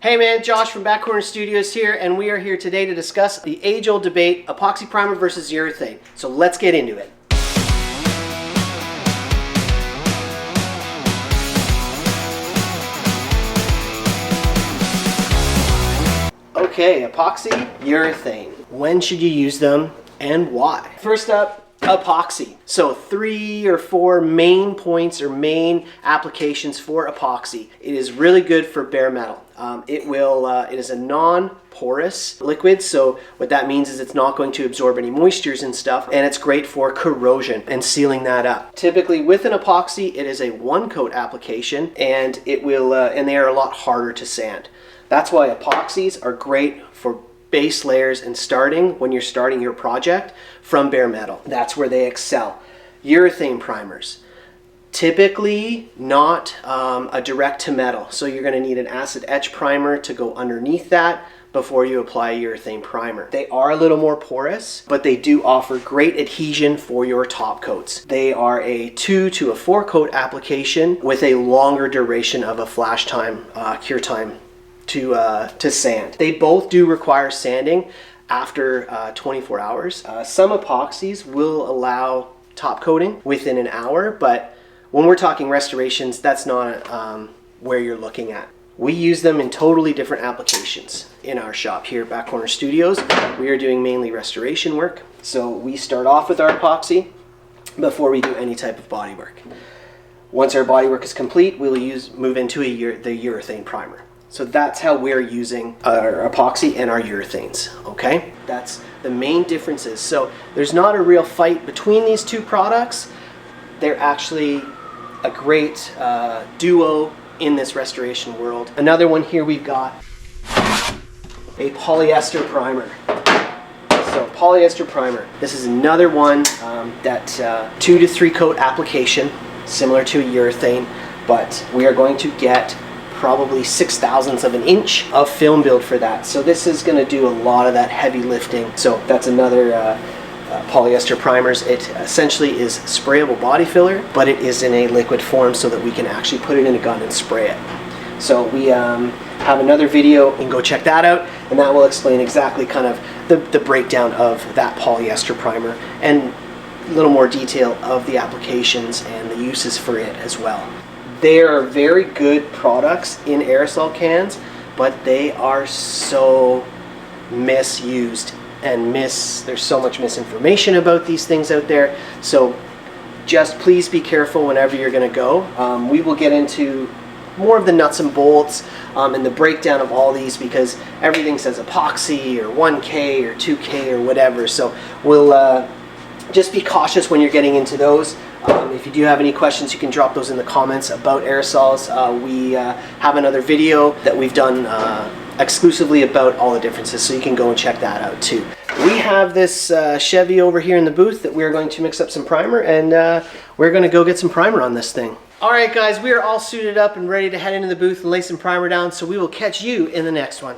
Hey man, Josh from Back Corner Studios here, and we are here today to discuss the age-old debate, epoxy primer versus urethane. So let's get into it. Okay, epoxy, urethane. When should you use them and why? First up, epoxy. So 3 or 4 main points or main applications for epoxy. It is really good for bare metal. It is a non-porous liquid, so what that means is it's not going to absorb any moistures and stuff, and it's great for corrosion and sealing that up. Typically with an epoxy, it is a one-coat application, and and they are a lot harder to sand. That's why epoxies are great for base layers and when you're starting your project from bare metal. That's where they excel. Urethane primers. Typically not a direct to metal, so you're going to need an acid etch primer to go underneath that before you apply a urethane primer. They are a little more porous, but they do offer great adhesion for your top coats. They are a 2 to a 4 coat application with a longer duration of a flash time, cure time to sand. They both do require sanding after 24 hours. Some epoxies will allow top coating within an hour, but when we're talking restorations, that's not where you're looking at. We use them in totally different applications in our shop here at Back Corner Studios. We are doing mainly restoration work, so we start off with our epoxy before we do any type of body work. Once our body work is complete, we'll move into the urethane primer. So that's how we're using our epoxy and our urethanes, okay? That's the main differences. So there's not a real fight between these two products. They're actually a great duo in this restoration world. Another one here, we've got a polyester primer. So polyester primer. This is another one that 2 to 3 coat application, similar to a urethane, but we are going to get probably 6/1000 of an inch of film build for that. So this is going to do a lot of that heavy lifting. So that's another polyester primers. It essentially is sprayable body filler, but it is in a liquid form so that we can actually put it in a gun and spray it. So we have another video, you can go check that out, and that will explain exactly kind of the breakdown of that polyester primer and a little more detail of the applications and the uses for it as well. They are very good products in aerosol cans, but they are so misused and there's so much misinformation about these things out there. So just please be careful whenever you're going to go. We will get into more of the nuts and bolts and the breakdown of all these, because everything says epoxy or 1K or 2K or whatever. So we'll just be cautious when you're getting into those. If you do have any questions, you can drop those in the comments about aerosols. We have another video that we've done exclusively about all the differences, so you can go and check that out too. We have this Chevy over here in the booth that we're going to mix up some primer, and we're going to go get some primer on this thing. Alright guys, we are all suited up and ready to head into the booth and lay some primer down, so we will catch you in the next one.